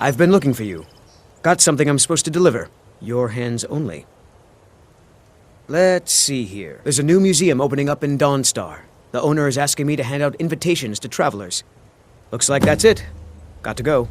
I've been looking for you. Got something I'm supposed to deliver. Your hands only. Let's see here. There's a new museum opening up in Dawnstar. The owner is asking me to hand out invitations to travelers. Looks like that's it. Got to go.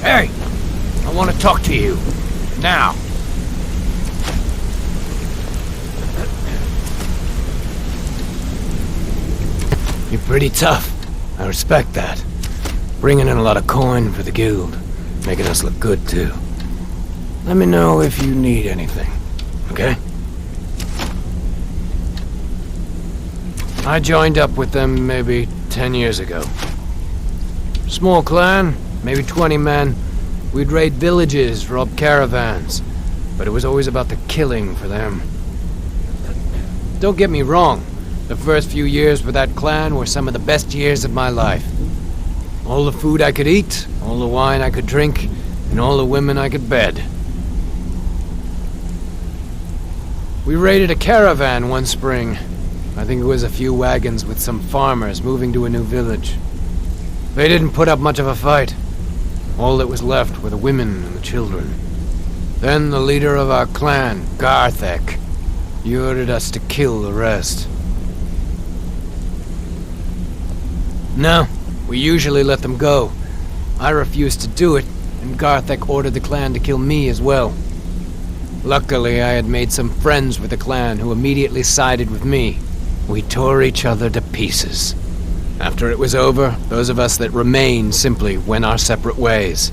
Hey! I want to talk to you. Now. You're pretty tough. I respect that. Bringing in a lot of coin for the guild. Making us look good, too. Let me know if you need anything, okay? I joined up with them maybe 10 years ago. Small clan, maybe 20 men. We'd raid villages, rob caravans. But it was always about the killing for them. Don't get me wrong. The first few years with that clan were some of the best years of my life. All the food I could eat, all the wine I could drink, and all the women I could bed. We raided a caravan one spring. I think it was a few wagons with some farmers moving to a new village. They didn't put up much of a fight. All that was left were the women and the children. Then the leader of our clan, Garthek, he ordered us to kill the rest. No, we usually let them go. I refused to do it, and Garthek ordered the clan to kill me as well. Luckily, I had made some friends with the clan who immediately sided with me. We tore each other to pieces. After it was over, those of us that remained simply went our separate ways.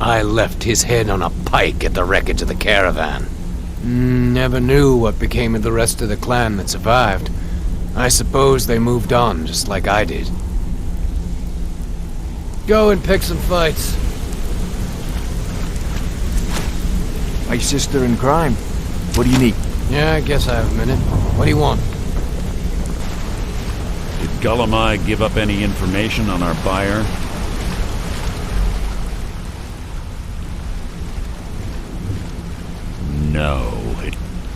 I left his head on a pike at the wreckage of the caravan. Never knew what became of the rest of the clan that survived. I suppose they moved on, just like I did. Go and pick some fights. My sister in crime. What do you need? Yeah, I guess I have a minute. What do you want? Did Gullamai give up any information on our buyer? No,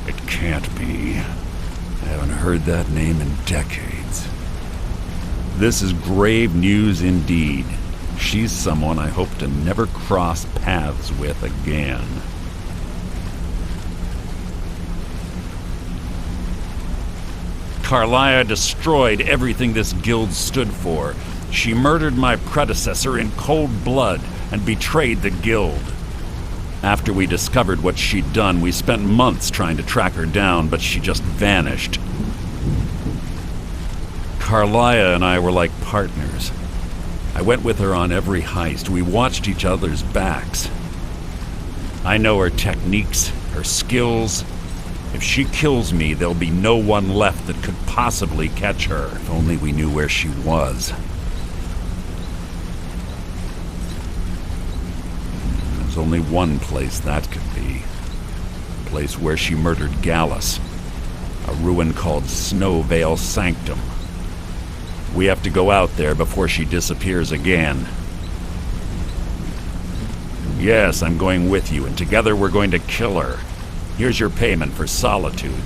it can't be. I haven't heard that name in decades. This is grave news indeed. She's someone I hope to never cross paths with again. Karliah destroyed everything this guild stood for. She murdered my predecessor in cold blood and betrayed the guild. After we discovered what she'd done, we spent months trying to track her down, but she just vanished. Karliah and I were like partners. I went with her on every heist. We watched each other's backs. I know her techniques, her skills. If she kills me, there'll be no one left that could possibly catch her. If only we knew where she was. There's only one place that could be. A place where she murdered Gallus. A ruin called Snowvale Sanctum. We have to go out there before she disappears again. Yes, I'm going with you, and together we're going to kill her. Here's your payment for solitude.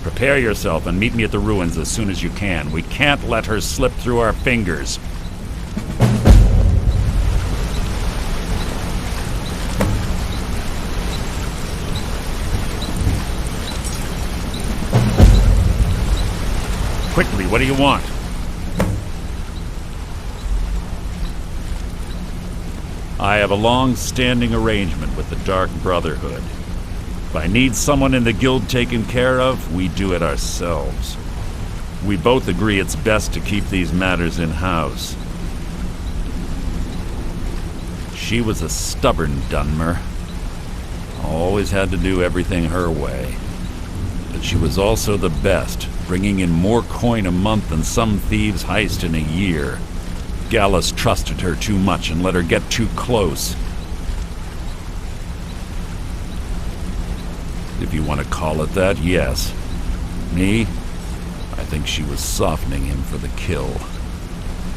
Prepare yourself and meet me at the ruins as soon as you can. We can't let her slip through our fingers. Quickly, what do you want? I have a long-standing arrangement with the Dark Brotherhood. If I need someone in the guild taken care of, we do it ourselves. We both agree it's best to keep these matters in-house. She was a stubborn Dunmer. Always had to do everything her way. But she was also the best, bringing in more coin a month than some thieves heist in a year. Gallus trusted her too much and let her get too close. If you want to call it that, yes. Me? I think she was softening him for the kill.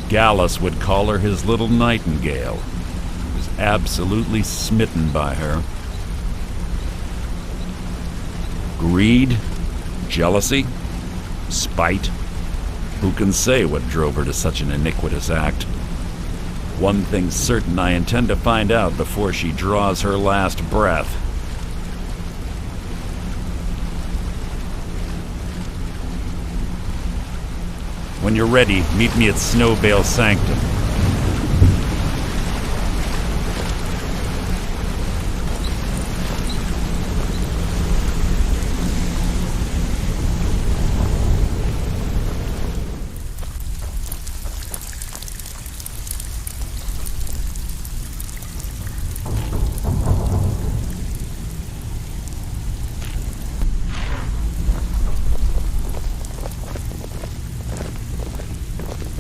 Gallus would call her his little nightingale. He was absolutely smitten by her. Greed? Jealousy? Spite? Who can say what drove her to such an iniquitous act? One thing's certain, I intend to find out before she draws her last breath. When you're ready, meet me at Snowbale Sanctum.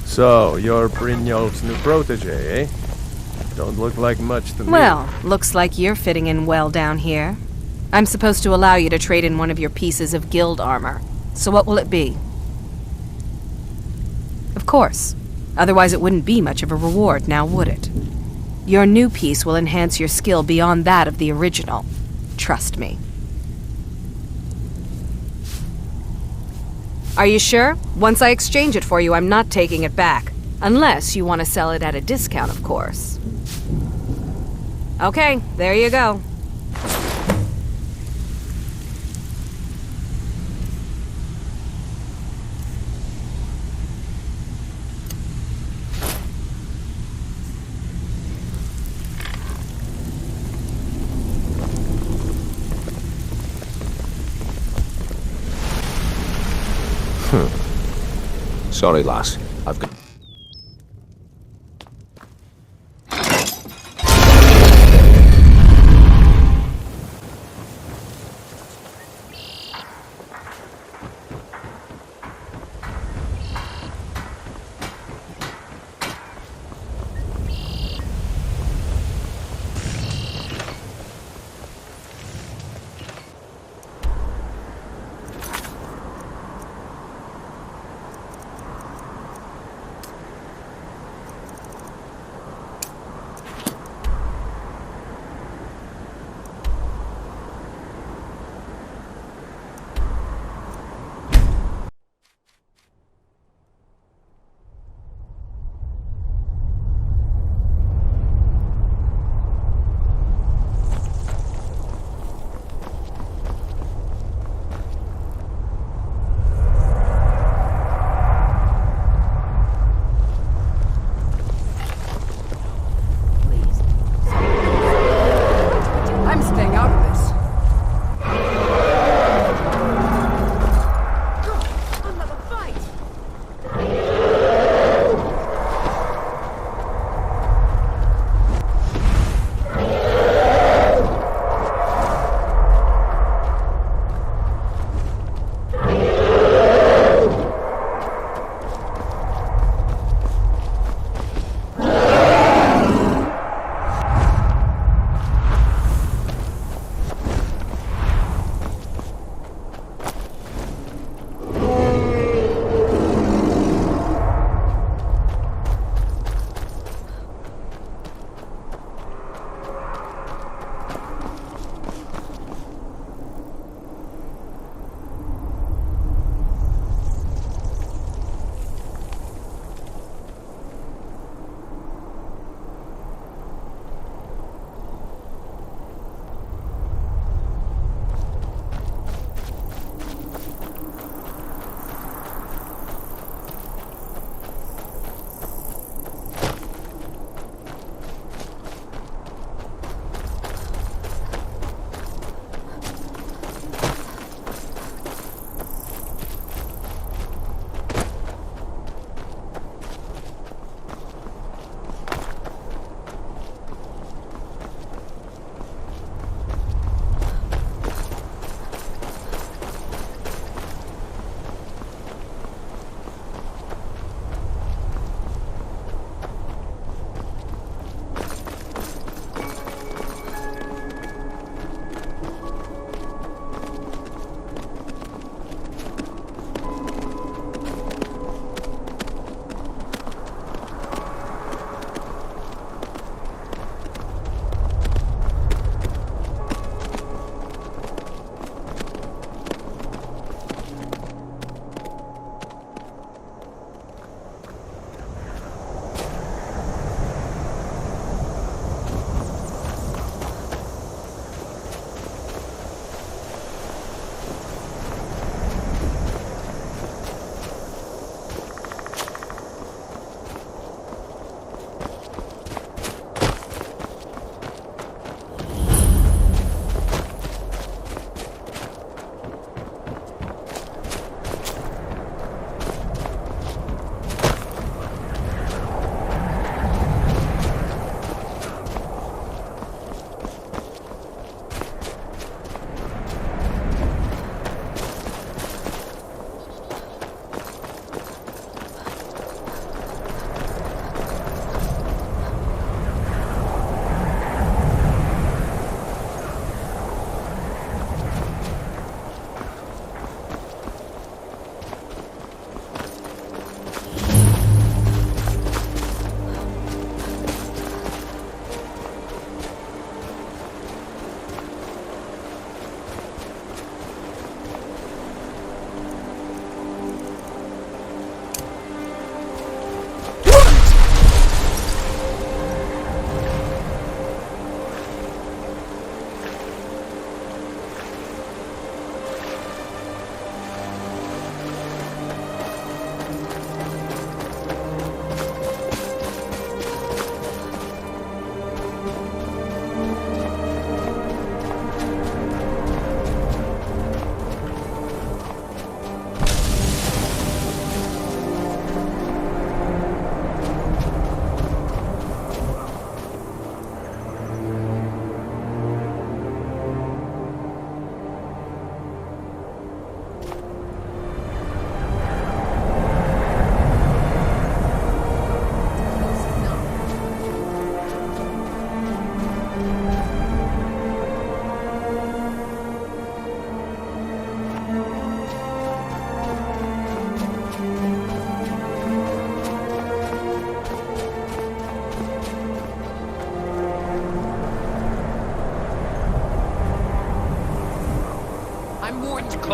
So, you're Brynjolf's new protege, eh? Don't look like much to me. Well, looks like you're fitting in well down here. I'm supposed to allow you to trade in one of your pieces of guild armor. So what will it be? Of course. Otherwise it wouldn't be much of a reward, now would it? Your new piece will enhance your skill beyond that of the original. Trust me. Are you sure? Once I exchange it for you, I'm not taking it back. Unless you want to sell it at a discount, of course. Okay, there you go. Sorry, lass. I've got...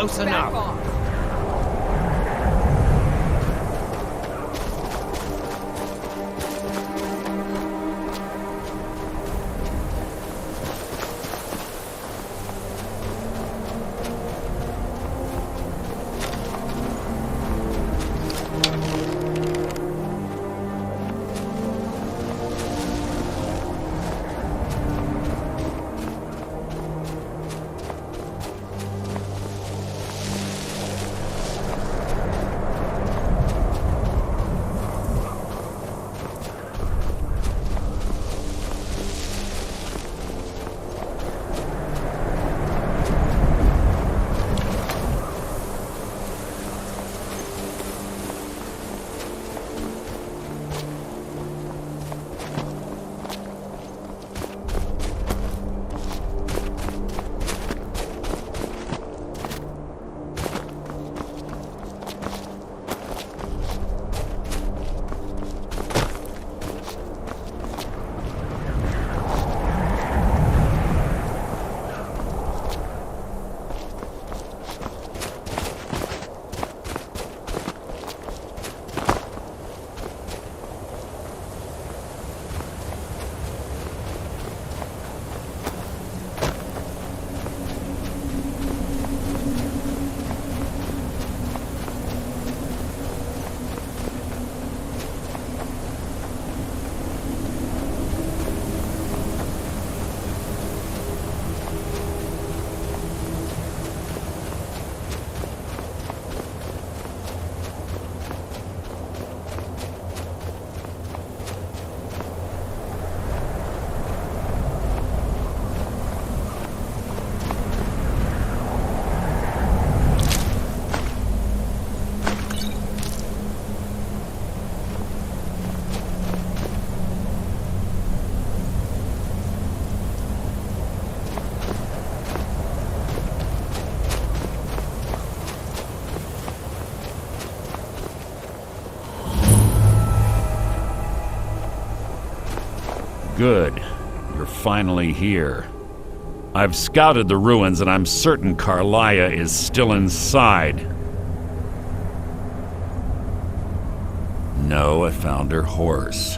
Close enough. Good. You're finally here. I've scouted the ruins and I'm certain Karliah is still inside. No, I found her horse.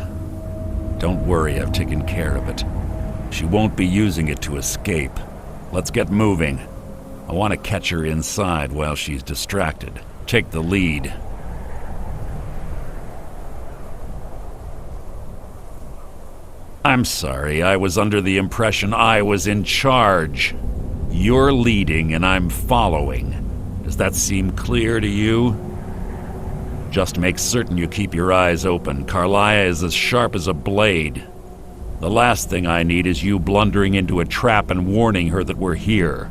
Don't worry, I've taken care of it. She won't be using it to escape. Let's get moving. I want to catch her inside while she's distracted. Take the lead. I'm sorry, I was under the impression I was in charge. You're leading and I'm following. Does that seem clear to you? Just make certain you keep your eyes open. Karliah is as sharp as a blade. The last thing I need is you blundering into a trap and warning her that we're here.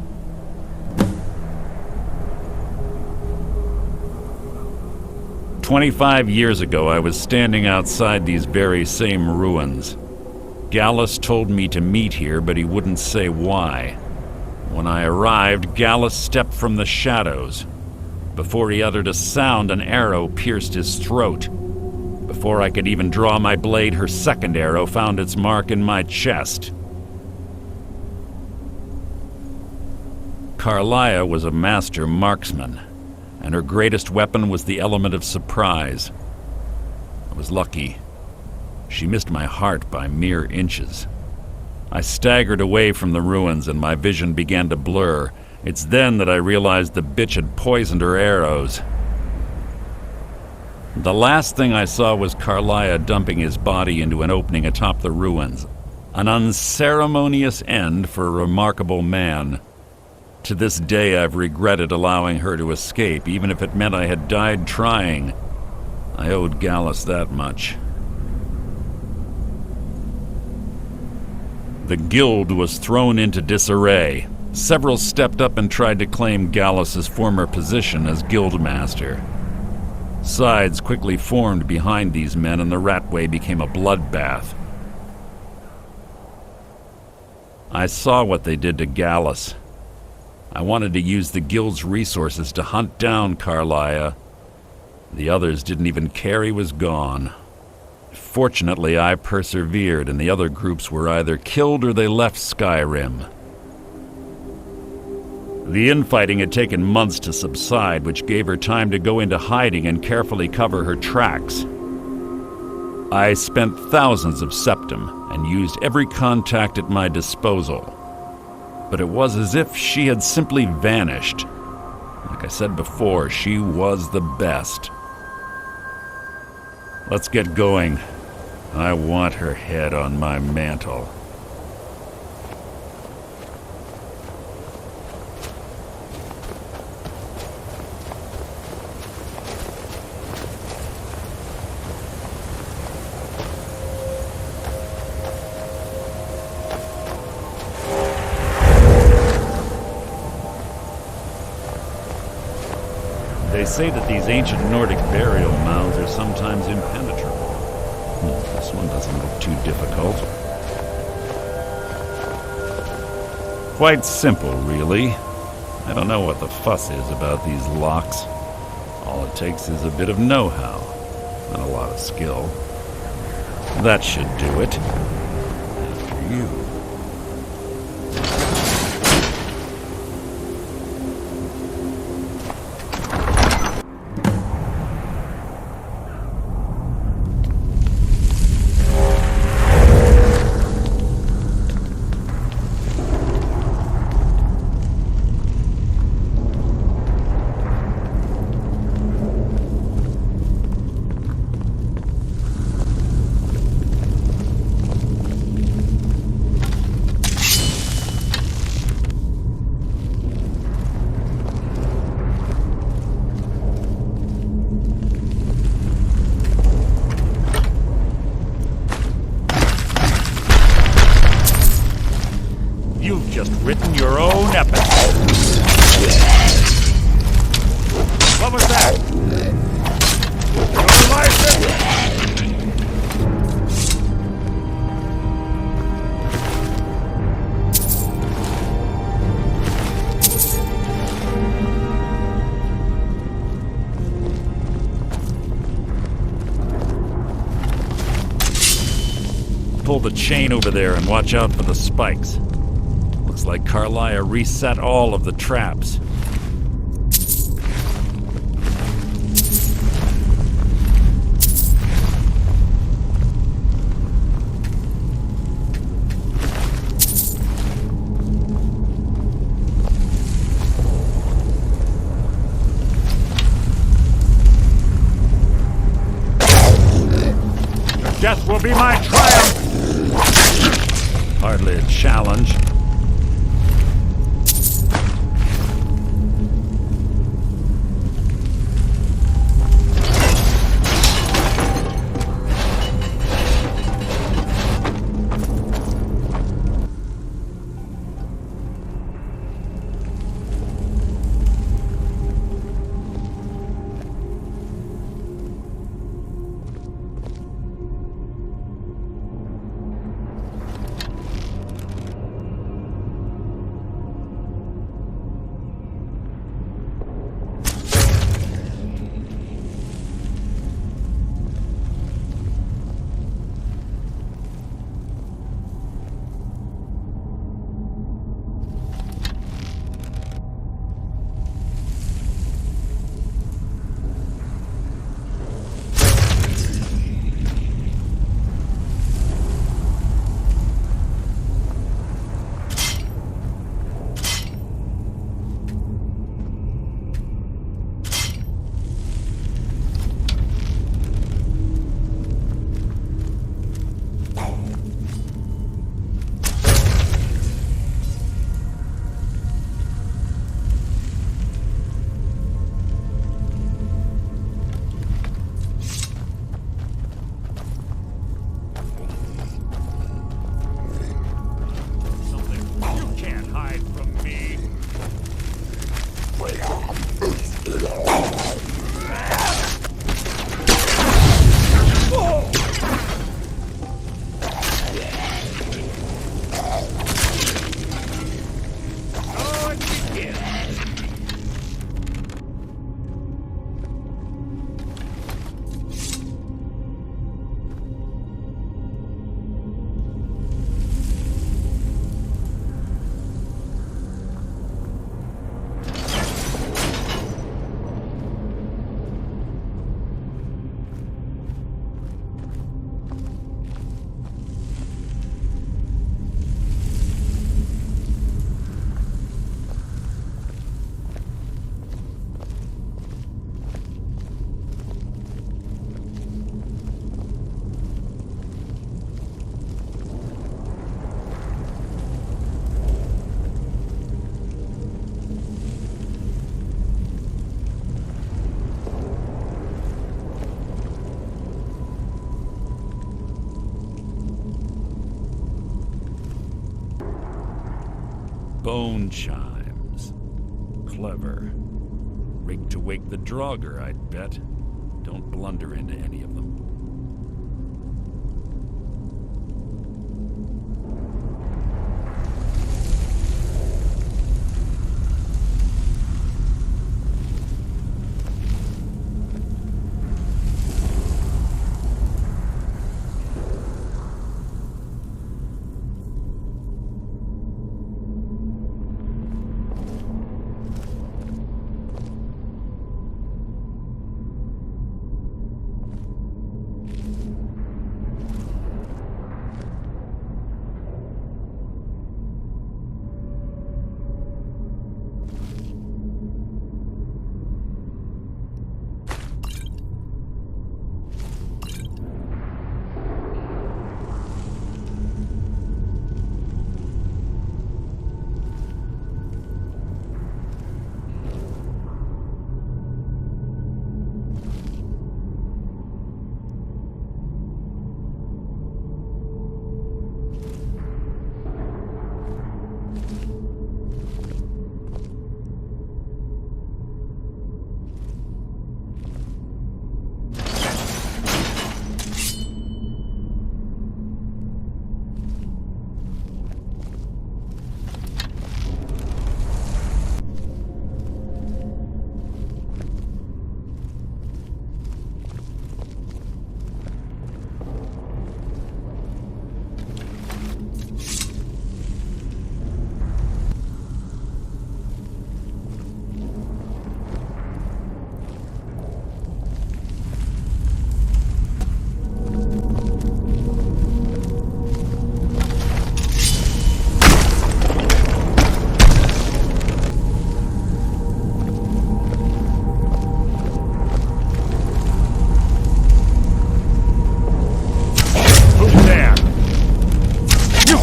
"25 years ago, I was standing outside these very same ruins. Gallus told me to meet here, but he wouldn't say why. When I arrived, Gallus stepped from the shadows. Before he uttered a sound, an arrow pierced his throat. Before I could even draw my blade, her second arrow found its mark in my chest. Karliah was a master marksman, and her greatest weapon was the element of surprise. I was lucky. She missed my heart by mere inches. I staggered away from the ruins and my vision began to blur. It's then that I realized the bitch had poisoned her arrows. The last thing I saw was Karliah dumping his body into an opening atop the ruins. An unceremonious end for a remarkable man. To this day I've regretted allowing her to escape, even if it meant I had died trying. I owed Gallus that much. The guild was thrown into disarray. Several stepped up and tried to claim Gallus's former position as guildmaster. Sides quickly formed behind these men and the Ratway became a bloodbath. I saw what they did to Gallus. I wanted to use the guild's resources to hunt down Karliah. The others didn't even care he was gone. Fortunately, I persevered, and the other groups were either killed or they left Skyrim. The infighting had taken months to subside, which gave her time to go into hiding and carefully cover her tracks. I spent thousands of septum and used every contact at my disposal. But it was as if she had simply vanished. Like I said before, she was the best. Let's get going. I want her head on my mantle. They say that these ancient Nordic burial mounds are sometimes impenetrable. This one doesn't look too difficult. Quite simple, really. I don't know what the fuss is about these locks. All it takes is a bit of know-how and a lot of skill. That should do it. After you. You've just written your own episode. What was that? Your license? Pull the chain over there and watch out for the spikes. Looks like Karliah reset all of the traps. Your death will be my triumph! Hardly a challenge. Bone chimes. Clever. Rigged to wake the Draugr, I'd bet. Don't blunder into any of them.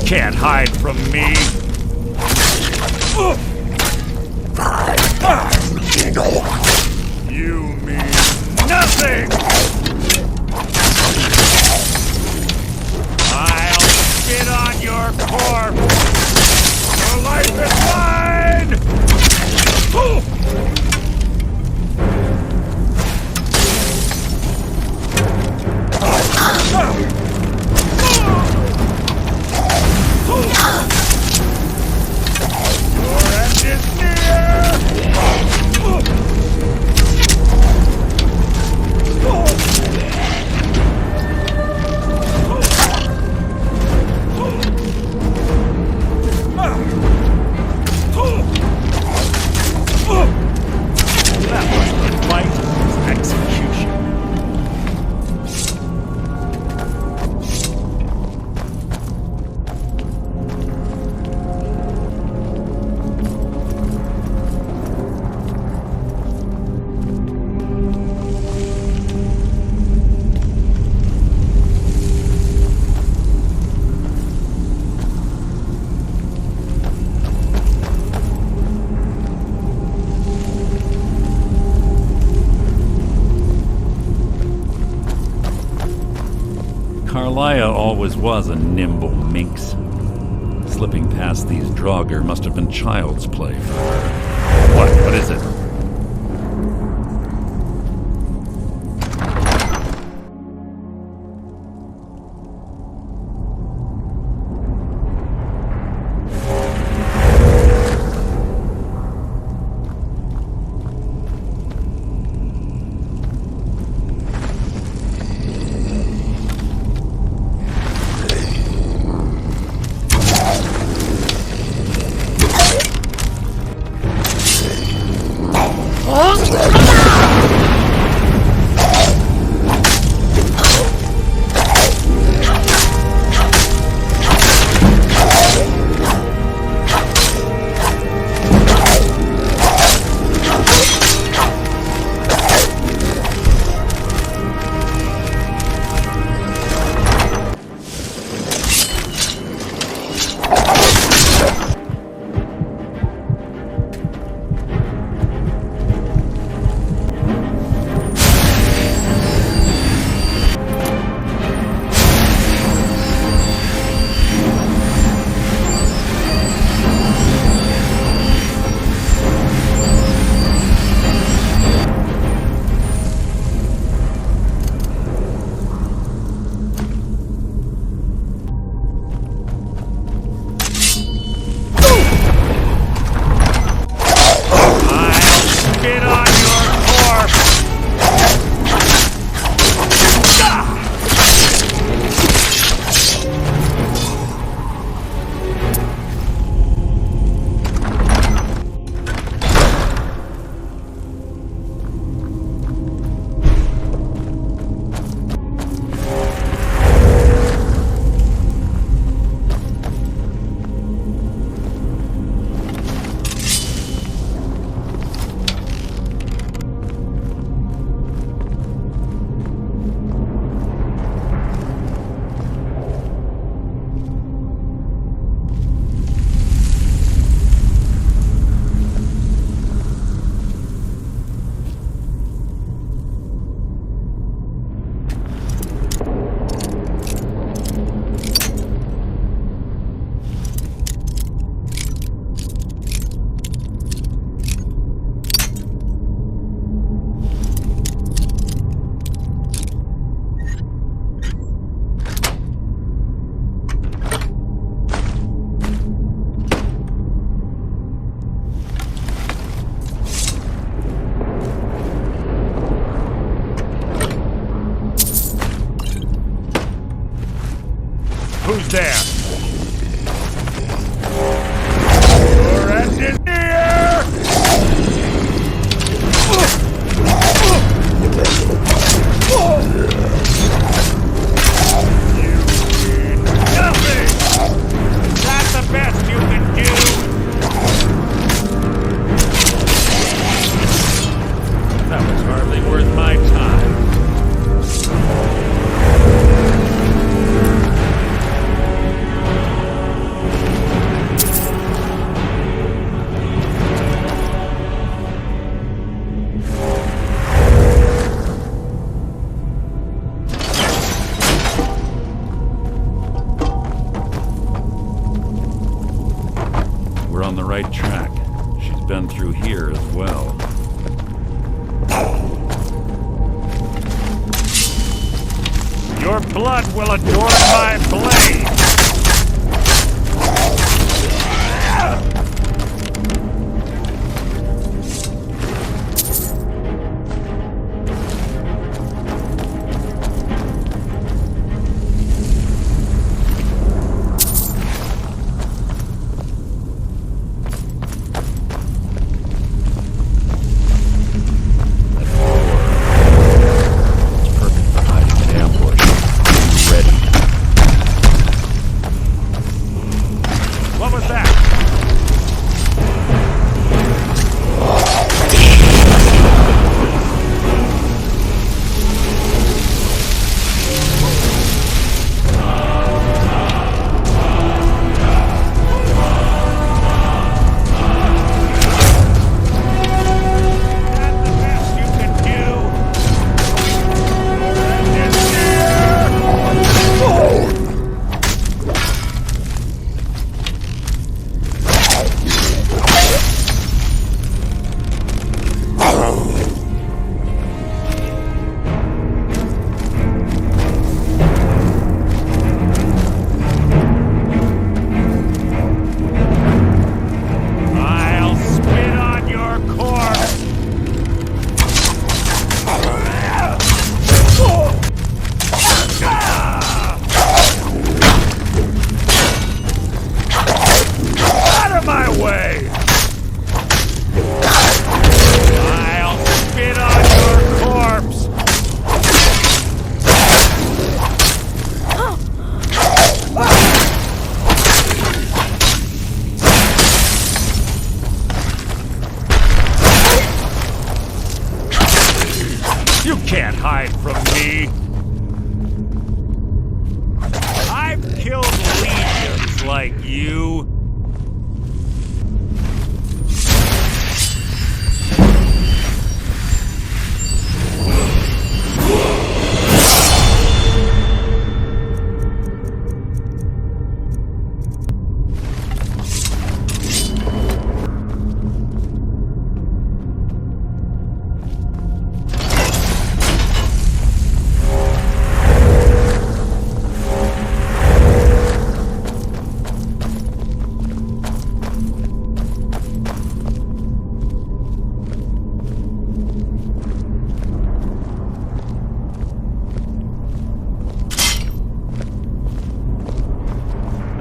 Can't hide from me. You mean nothing. I'll spit on your corpse. Your life is mine. Your end is near! That was the fight, execution. Karliah always was a nimble minx. Slipping past these Draugr must have been child's play for her. What is it? Who's there? Your end is near! You mean nothing! That's the best you can do! That was hardly worth my time. We're on the right track. She's been through here as well. Your blood will adorn my blade!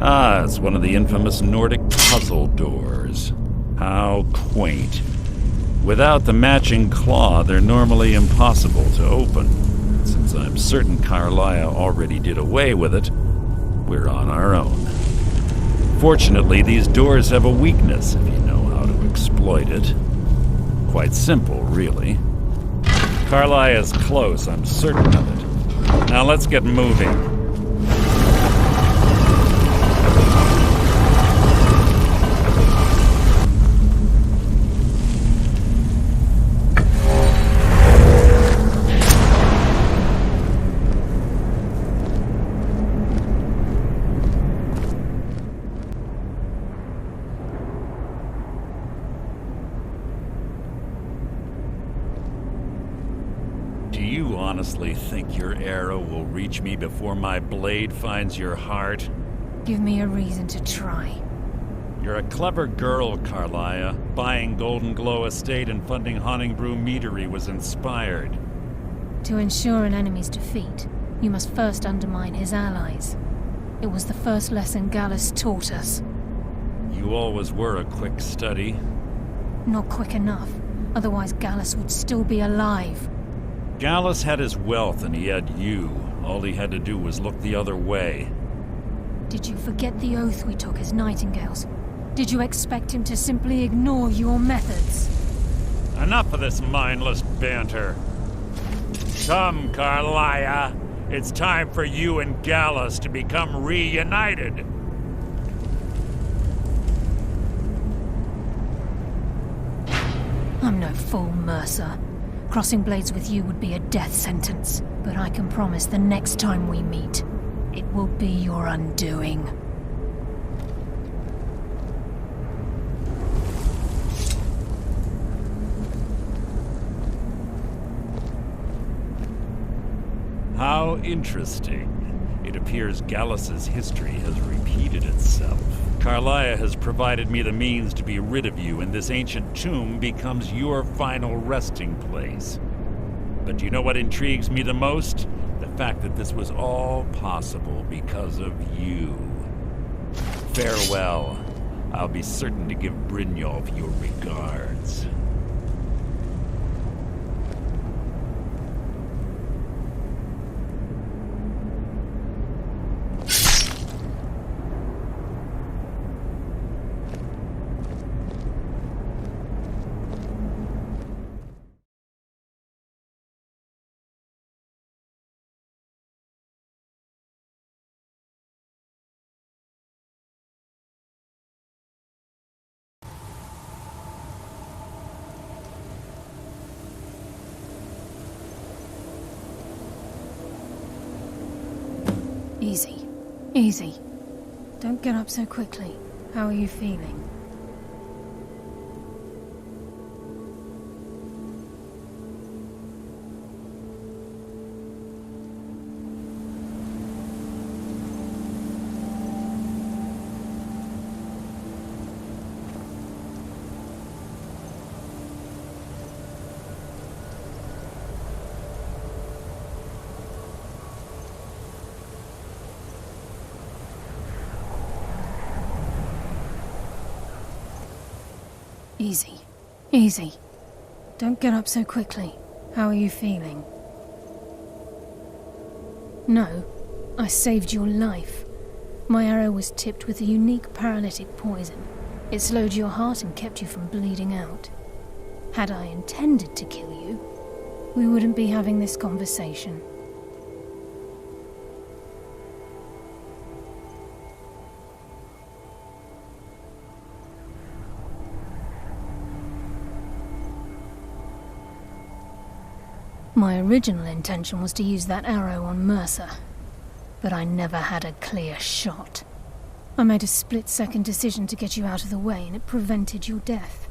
Ah, it's one of the infamous Nordic puzzle doors. How quaint. Without the matching claw, they're normally impossible to open. Since I'm certain Karliah already did away with it, we're on our own. Fortunately, these doors have a weakness if you know how to exploit it. Quite simple, really. Karliah is close, I'm certain of it. Now let's get moving. Honestly think your arrow will reach me before my blade finds your heart? Give me a reason to try. You're a clever girl, Karliah. Buying Golden Glow Estate and funding Haunting Brew Meadery was inspired. To ensure an enemy's defeat, you must first undermine his allies. It was the first lesson Gallus taught us. You always were a quick study. Not quick enough. Otherwise Gallus would still be alive. Gallus had his wealth and he had you. All he had to do was look the other way. Did you forget the oath we took as Nightingales? Did you expect him to simply ignore your methods? Enough of this mindless banter. Come, Karliah. It's time for you and Gallus to become reunited. I'm no fool, Mercer. Crossing blades with you would be a death sentence. But I can promise the next time we meet, it will be your undoing. How interesting. It appears Gallus's history has repeated itself. Karliah has provided me the means to be rid of you, and this ancient tomb becomes your final resting place. But do you know what intrigues me the most? The fact that this was all possible because of you. Farewell. I'll be certain to give Brynjolf your regards. Easy. Easy. Don't get up so quickly. How are you feeling? Easy. Easy. Don't get up so quickly. How are you feeling? No, I saved your life. My arrow was tipped with a unique paralytic poison. It slowed your heart and kept you from bleeding out. Had I intended to kill you, we wouldn't be having this conversation. My original intention was to use that arrow on Mercer, but I never had a clear shot. I made a split-second decision to get you out of the way, and it prevented your death.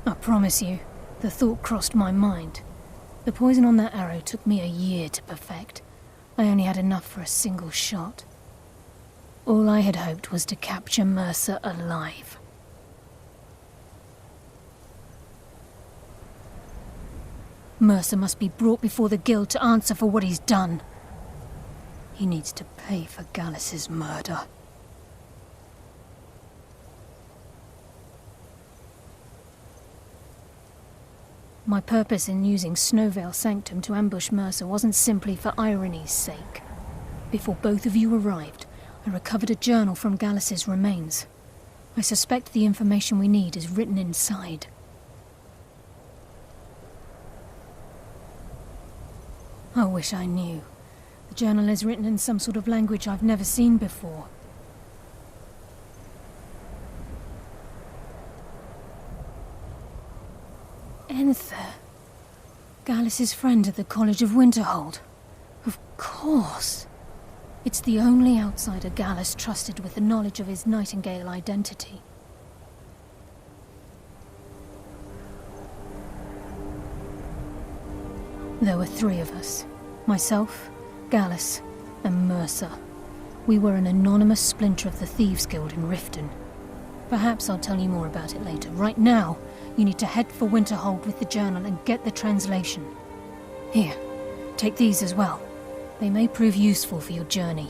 I promise you, the thought crossed my mind. The poison on that arrow took me a year to perfect. I only had enough for a single shot. All I had hoped was to capture Mercer alive. Mercer must be brought before the Guild to answer for what he's done. He needs to pay for Gallus's murder. My purpose in using Snowvale Sanctum to ambush Mercer wasn't simply for irony's sake. Before both of you arrived, I recovered a journal from Gallus's remains. I suspect the information we need is written inside. I wish I knew. The journal is written in some sort of language I've never seen before. Enther. Gallus's friend at the College of Winterhold. Of course. It's the only outsider Gallus trusted with the knowledge of his Nightingale identity. There were three of us. Myself, Gallus, and Mercer. We were an anonymous splinter of the Thieves' Guild in Riften. Perhaps I'll tell you more about it later. Right now, You need to head for Winterhold with the journal and get the translation. Here, take these as well. They may prove useful for your journey.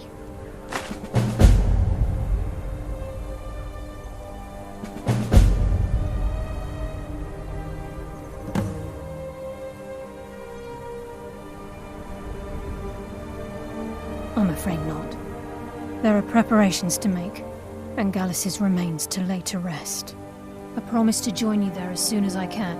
I'm afraid not. There are preparations to make, and Gallus's remains to lay to rest. I promise to join you there as soon as I can.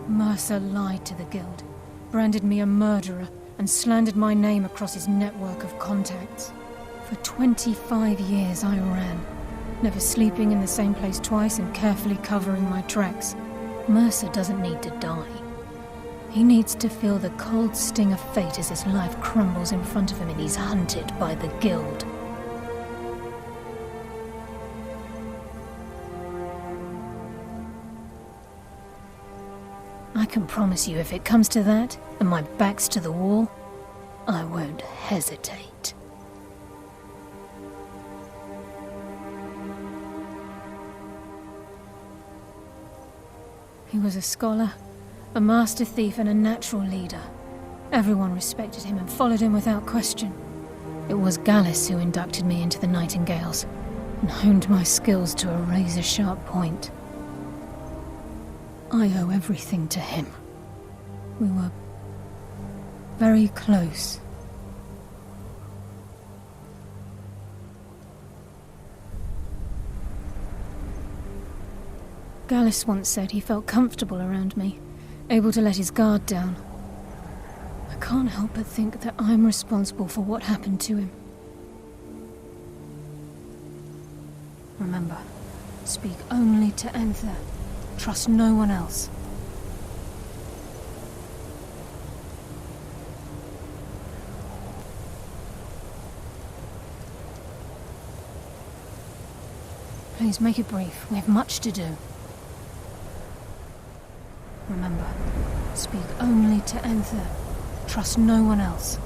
Mercer lied to the Guild, branded me a murderer, and slandered my name across his network of contacts. For 25 years I ran, never sleeping in the same place twice and carefully covering my tracks. Mercer doesn't need to die. He needs to feel the cold sting of fate as his life crumbles in front of him and he's hunted by the Guild. I can promise you, if it comes to that, and my back's to the wall, I won't hesitate. He was a scholar, a master thief and a natural leader. Everyone respected him and followed him without question. It was Gallus who inducted me into the Nightingales and honed my skills to a razor-sharp point. I owe everything to him. We were very close. Gallus once said he felt comfortable around me, able to let his guard down. I can't help but think that I'm responsible for what happened to him. Remember, speak only to Anther. Trust no one else. Please make it brief. We have much to do. Remember, speak only to Anther. Trust no one else.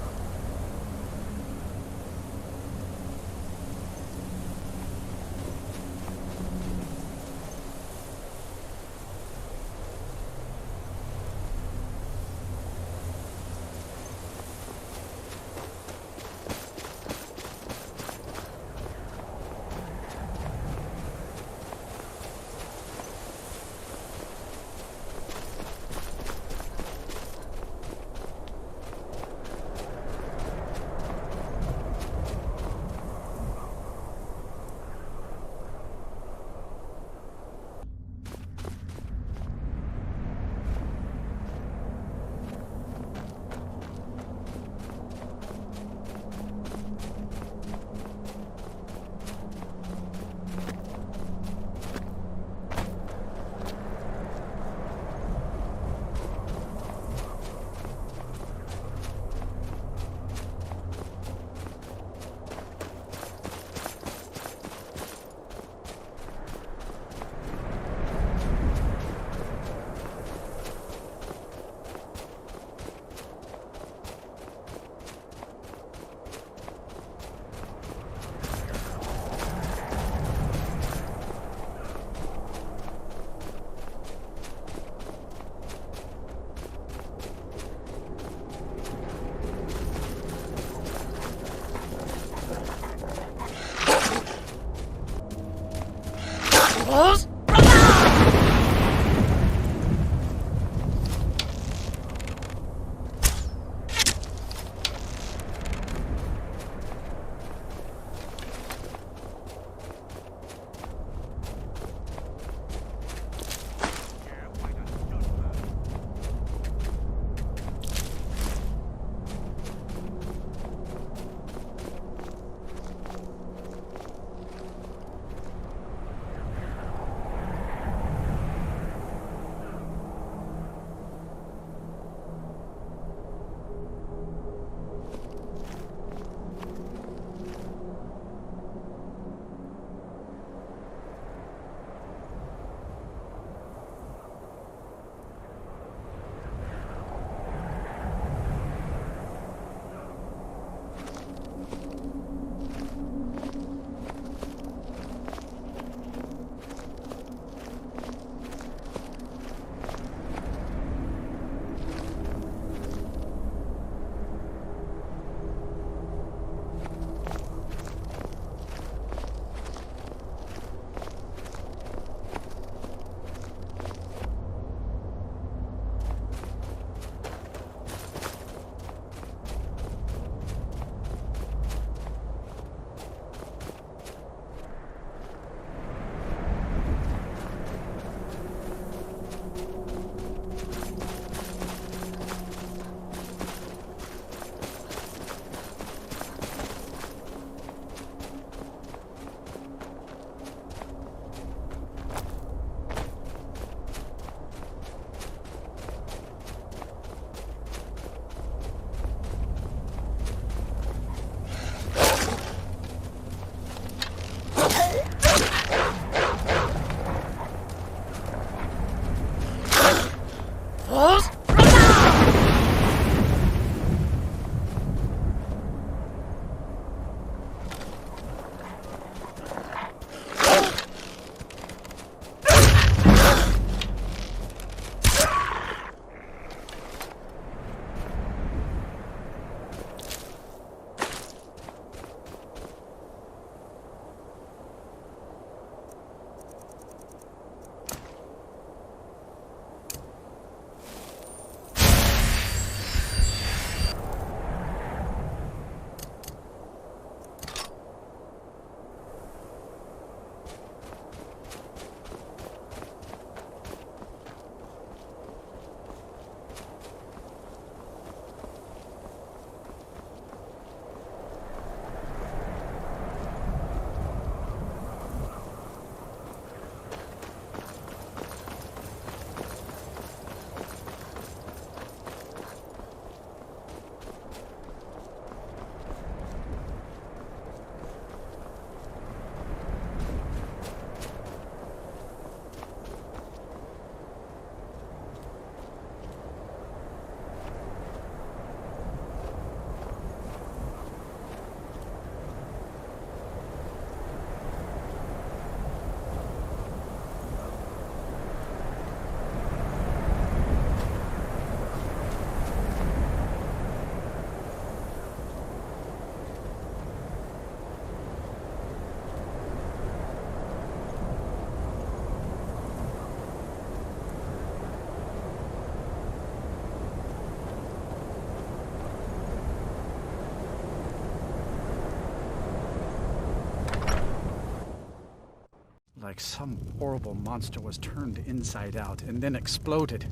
like some horrible monster was turned inside out and then exploded.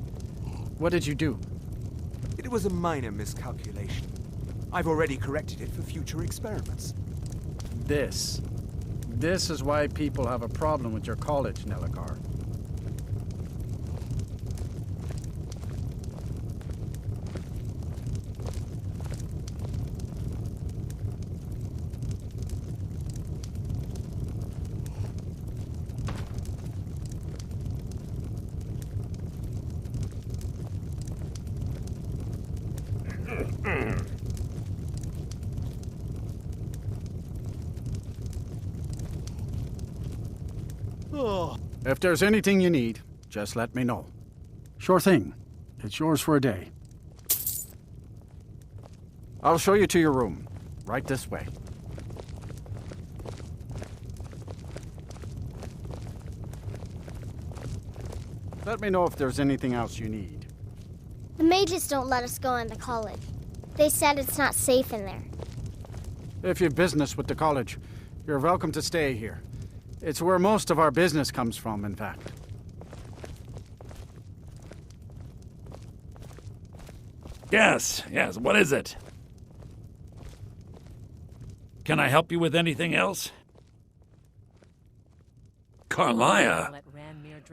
What did you do? It was a minor miscalculation. I've already corrected it for future experiments. This is why people have a problem with your college, Nellikar. If there's anything you need, just let me know. Sure thing. It's yours for a day. I'll show you to your room. Right this way. Let me know if there's anything else you need. The mages don't let us go in the college. They said it's not safe in there. If you've business with the college, you're welcome to stay here. It's where most of our business comes from, in fact. Yes, what is it? Can I help you with anything else? Karliah?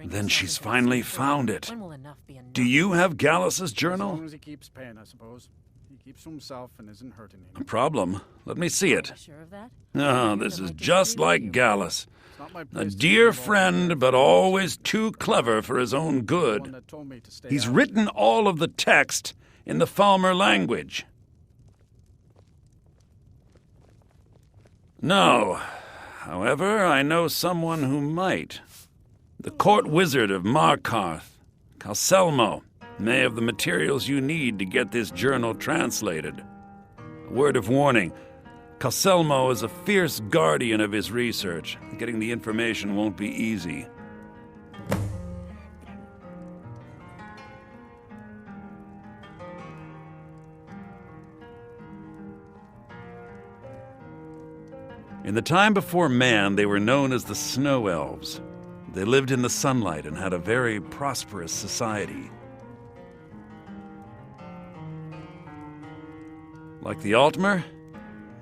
Then she's finally found it. Do you have Gallus's journal? As long as he keeps paying, I suppose. He keeps to himself and isn't hurting anyone. No problem. Let me see it. Sure of that? Oh, this is just like Gallus. A dear friend, but always too clever for his own good. He's written all of the text in the Falmer language. No. However, I know someone who might. The court wizard of Markarth, Calselmo, may have the materials you need to get this journal translated. A word of warning. Calselmo is a fierce guardian of his research. Getting the information won't be easy. In the time before man, they were known as the Snow Elves. They lived in the sunlight and had a very prosperous society. Like the Altmer?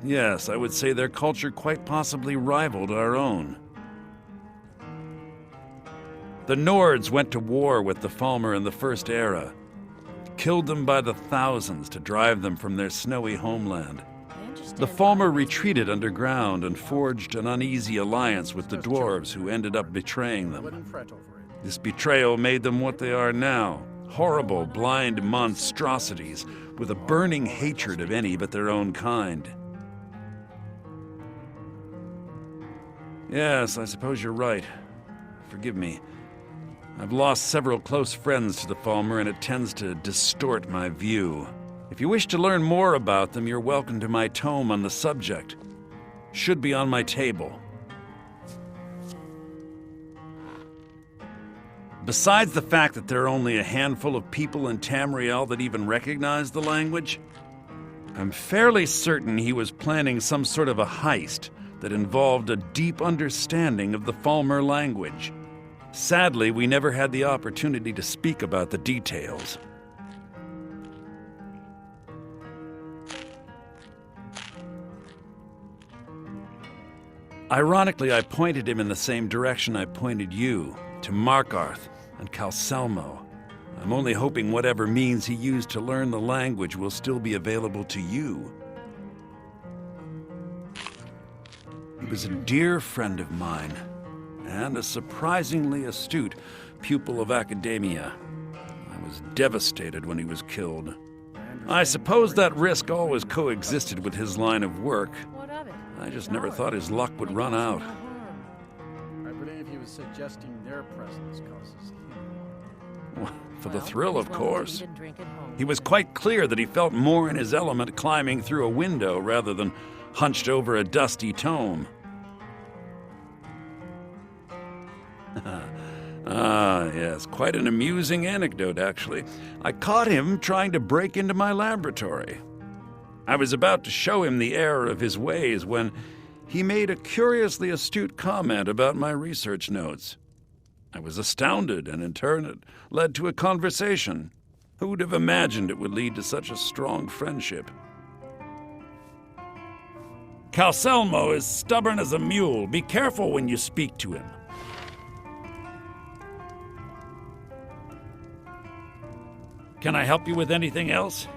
Yes, I would say their culture quite possibly rivaled our own. The Nords went to war with the Falmer in the First Era, killed them by the thousands to drive them from their snowy homeland. The Falmer retreated underground and forged an uneasy alliance with the dwarves who ended up betraying them. This betrayal made them what they are now, horrible, blind monstrosities with a burning hatred of any but their own kind. Yes, I suppose you're right. Forgive me. I've lost several close friends to the Falmer, and it tends to distort my view. If you wish to learn more about them, you're welcome to my tome on the subject. Should be on my table. Besides the fact that there are only a handful of people in Tamriel that even recognize the language, I'm fairly certain he was planning some sort of a heist that involved a deep understanding of the Falmer language. Sadly, we never had the opportunity to speak about the details. Ironically, I pointed him in the same direction I pointed you, to Markarth and Calselmo. I'm only hoping whatever means he used to learn the language will still be available to you. He was a dear friend of mine, and a surprisingly astute pupil of academia. I was devastated when he was killed. I suppose that risk always coexisted with his line of work. I just never thought his luck would run out. I believe he was suggesting their presence causes him. For the thrill, of course. He was quite clear that he felt more in his element climbing through a window rather than hunched over a dusty tome. Ah, yes, quite an amusing anecdote, actually. I caught him trying to break into my laboratory. I was about to show him the error of his ways when He made a curiously astute comment about my research notes. I was astounded, and in turn it led to a conversation. Who would have imagined it would lead to such a strong friendship? Calselmo is stubborn as a mule. Be careful when you speak to him. Can I help you with anything else?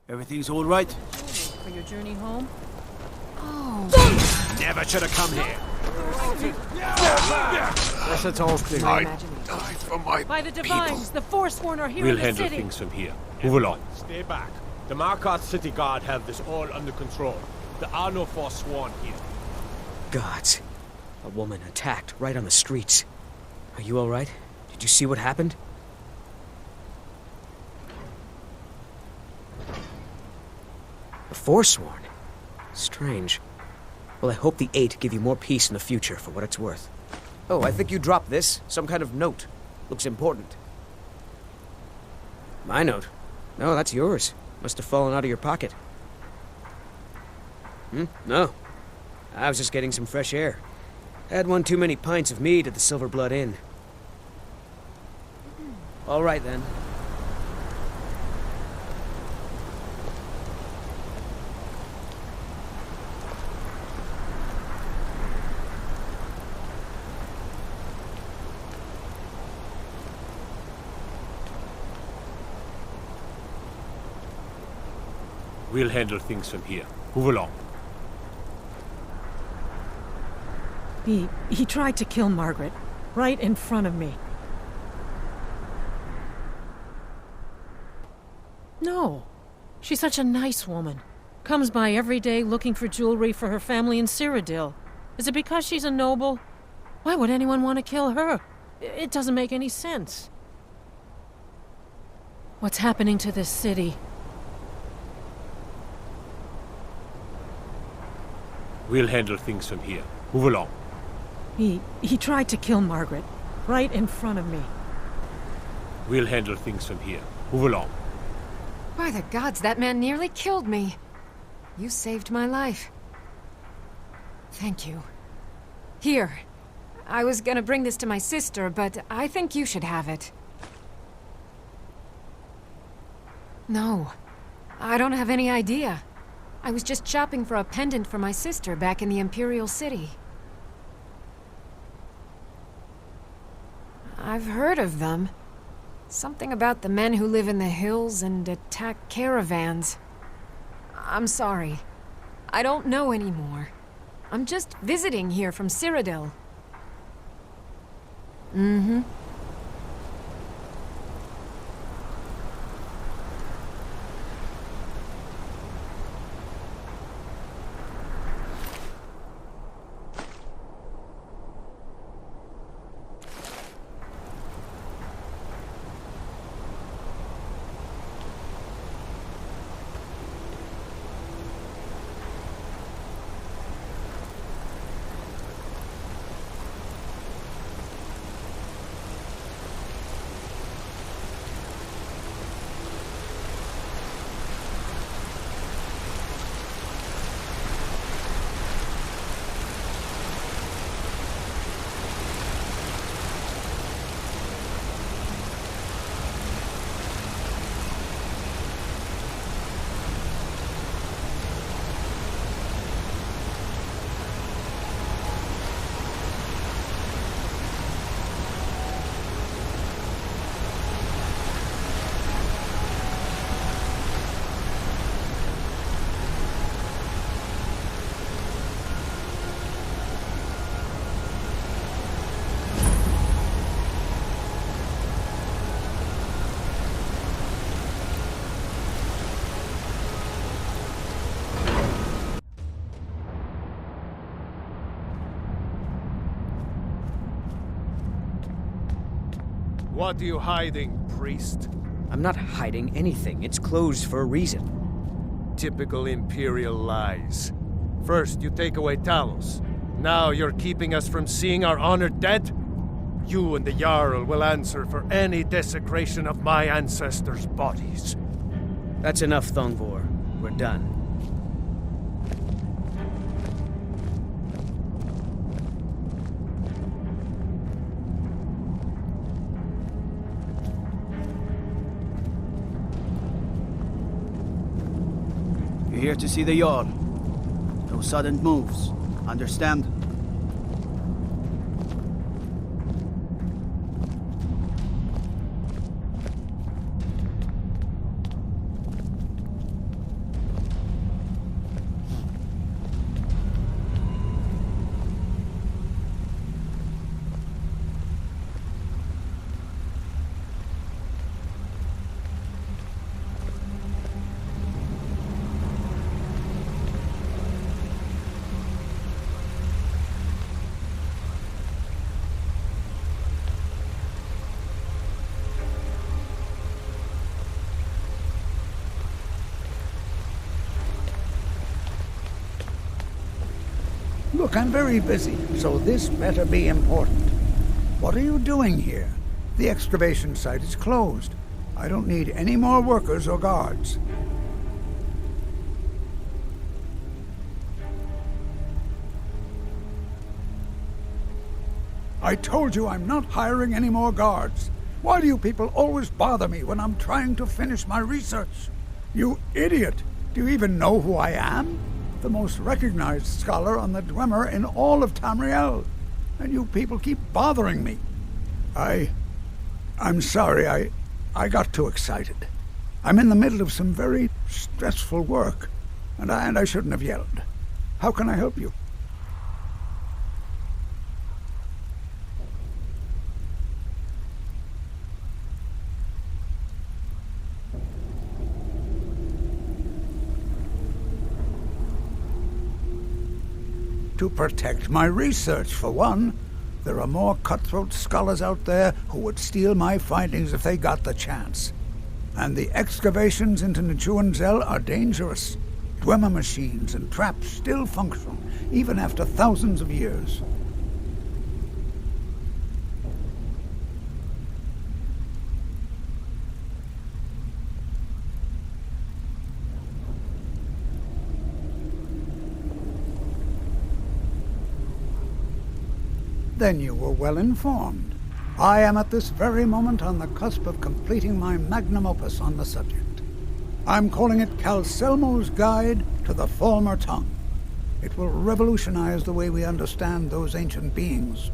Everything's all right? For your journey home? Never should have come here. Yes, it's all clear. I died for my By the Divines, the Forsworn are here We'll in the handle city. things from here. Move along. Stay back. The Marquardt City Guard have this all under control. There are no Forsworn here. Gods. A woman attacked right on the streets. Are you all right? Did you see what happened? The Forsworn? Strange. Well, I hope the Eight give you more peace in the future, for what it's worth. Oh, I think you dropped this. Some kind of note. Looks important. My note? No, that's yours. Must have fallen out of your pocket. No. I was just getting some fresh air. Had one too many pints of mead at the Silver Blood Inn. All right, then. We'll handle things from here. Move along. He tried to kill Margaret, right in front of me. No. She's such a nice woman. Comes by every day looking for jewelry for her family in Cyrodiil. Is it because she's a noble? Why would anyone want to kill her? It doesn't make any sense. What's happening to this city? We'll handle things from here. Move along. He tried to kill Margaret, right in front of me. We'll handle things from here. Move along. By the gods, that man nearly killed me. You saved my life. Thank you. Here. I was gonna bring this to my sister, but I think you should have it. No. I don't have any idea. I was just shopping for a pendant for my sister back in the Imperial City. I've heard of them. Something about the men who live in the hills and attack caravans. I'm sorry. I don't know anymore. I'm just visiting here from Cyrodiil. Mm-hmm. What are you hiding, priest? I'm not hiding anything. It's closed for a reason. Typical Imperial lies. First, you take away Talos. Now you're keeping us from seeing our honored dead? You and the Jarl will answer for any desecration of my ancestors' bodies. That's enough, Thongvor. We're done. You're here to see the Jarl. No sudden moves. Understand? Look, I'm very busy, so this better be important. What are you doing here? The excavation site is closed. I don't need any more workers or guards. I told you I'm not hiring any more guards. Why do you people always bother me when I'm trying to finish my research? You idiot! Do you even know who I am? The most recognized scholar on the Dwemer in all of Tamriel. And you people keep bothering me. I'm sorry, I got too excited. I'm in the middle of some very stressful work, and I shouldn't have yelled. How can I help you? To protect my research, for one. There are more cutthroat scholars out there who would steal my findings if they got the chance. And the excavations into Najuanzel are dangerous. Dwemer machines and traps still function, even after thousands of years. Then you were well informed. I am at this very moment on the cusp of completing my magnum opus on the subject. I'm calling it Calselmo's Guide to the Former Tongue. It will revolutionize the way we understand those ancient beings.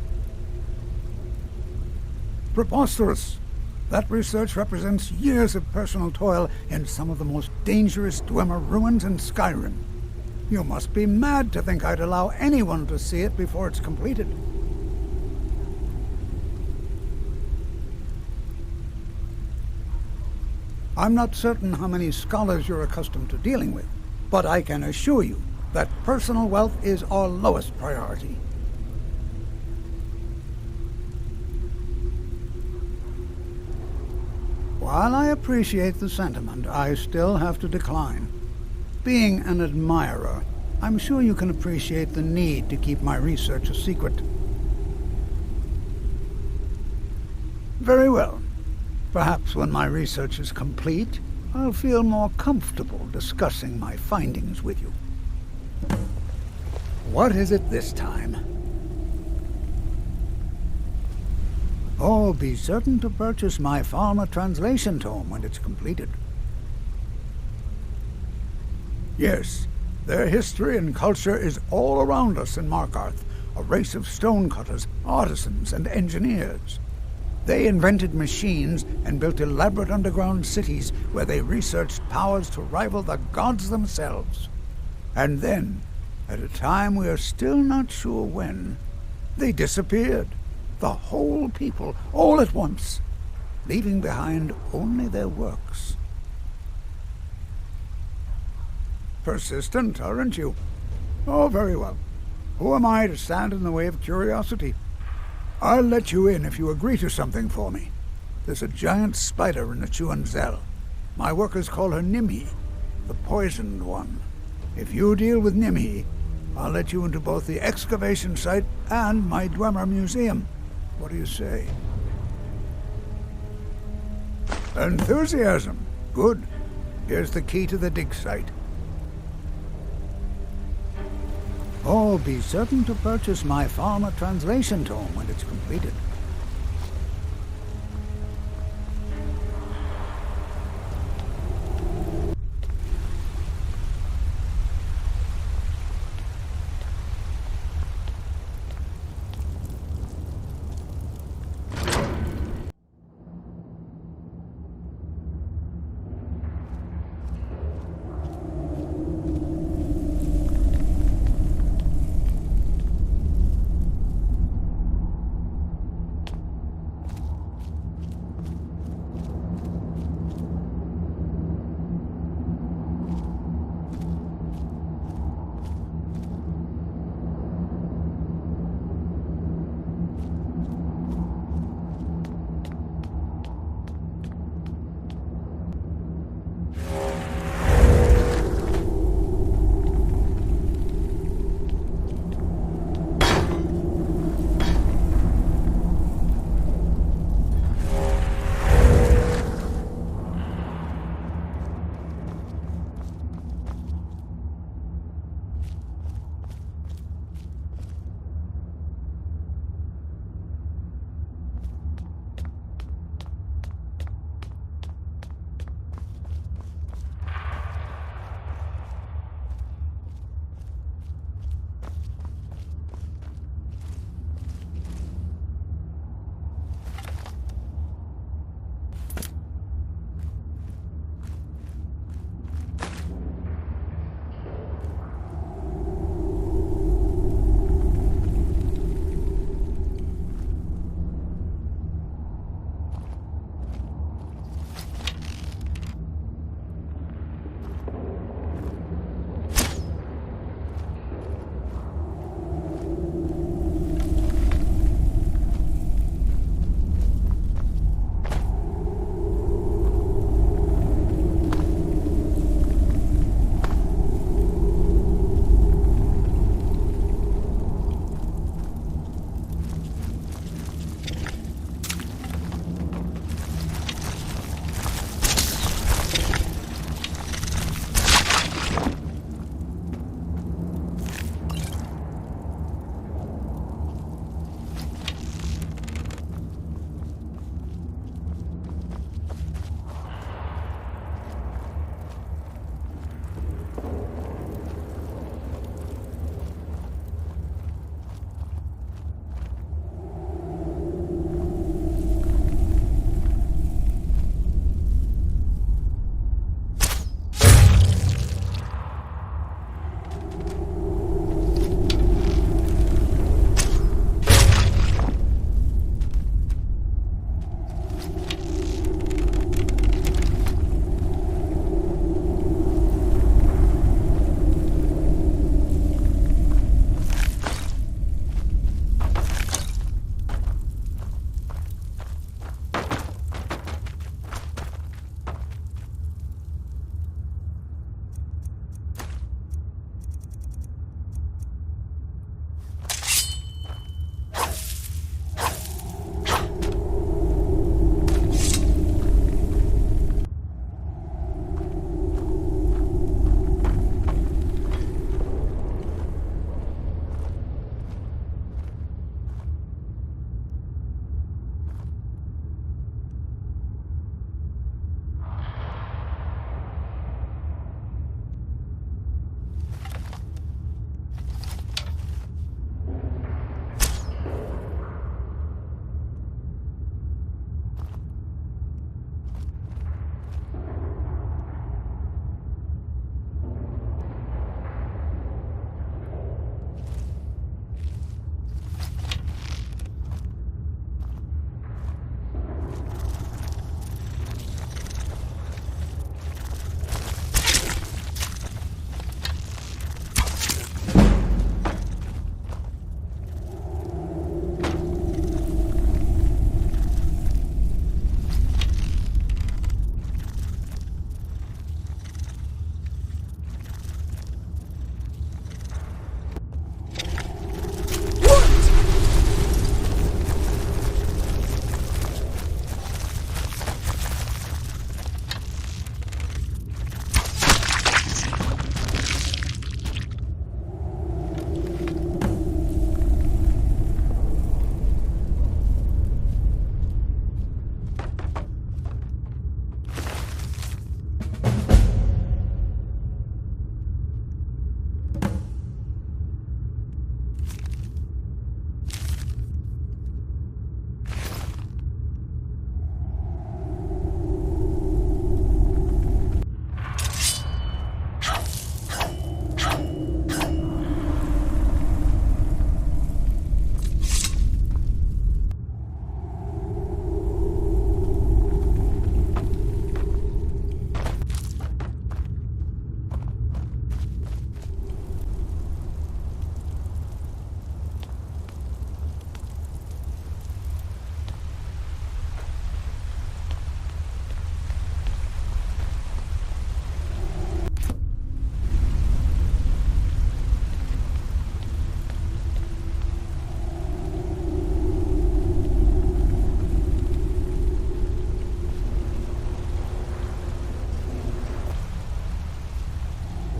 Preposterous! That research represents years of personal toil in some of the most dangerous Dwemer ruins in Skyrim. You must be mad to think I'd allow anyone to see it before it's completed. I'm not certain how many scholars you're accustomed to dealing with, but I can assure you that personal wealth is our lowest priority. While I appreciate the sentiment, I still have to decline. Being an admirer, I'm sure you can appreciate the need to keep my research a secret. Very well. Perhaps when my research is complete, I'll feel more comfortable discussing my findings with you. What is it this time? Oh, be certain to purchase my Falmer translation tome when it's completed. Yes, their history and culture is all around us in Markarth, a race of stonecutters, artisans, and engineers. They invented machines and built elaborate underground cities where they researched powers to rival the gods themselves. And then, at a time we are still not sure when, they disappeared. The whole people, all at once, leaving behind only their works. Persistent, aren't you? Oh, very well. Who am I to stand in the way of curiosity? I'll let you in if you agree to something for me. There's a giant spider in the Chuanzel. My workers call her Nimhi, the poisoned one. If you deal with Nimhi, I'll let you into both the excavation site and my Dwemer museum. What do you say? Enthusiasm. Good. Here's the key to the dig site. Oh, be certain to purchase my Falmer translation tome when it's completed.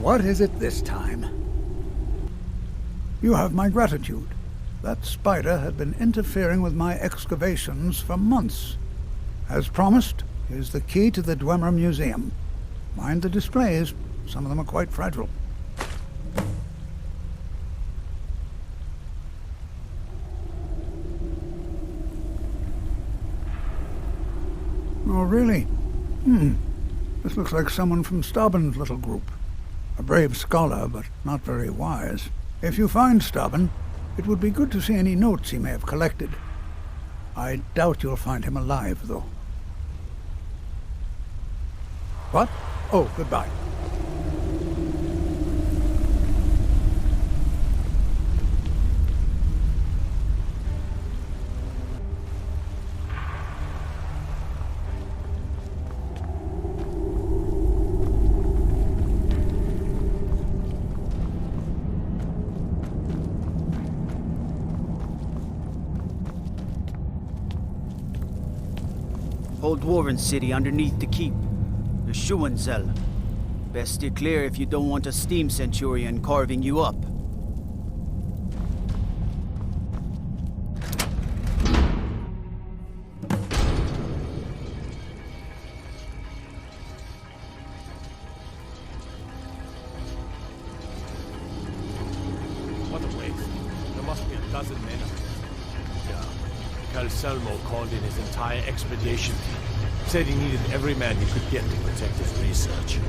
What is it this time? You have my gratitude. That spider had been interfering with my excavations for months. As promised, here's the key to the Dwemer Museum. Mind the displays. Some of them are quite fragile. Oh, really? This looks like someone from Stauben's little group. A brave scholar, but not very wise. If you find Stauben, it would be good to see any notes he may have collected. I doubt you'll find him alive, though. What? Oh, goodbye. Old Dwarven city underneath the keep. The Schuenzell. Best steer clear if you don't want a steam centurion carving you up. What a waste. There must be a dozen men. Yeah. Calselmo called in his entire expedition team. Said he needed every man he could get to protect his research.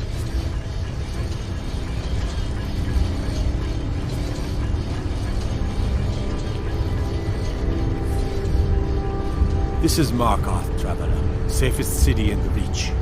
This is Markarth, traveler. Safest city in the Reach.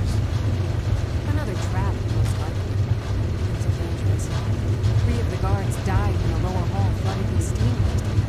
this? Another trap, most likely. Things are dangerous. 3 of the guards died in the lower hall flooded with steam last week.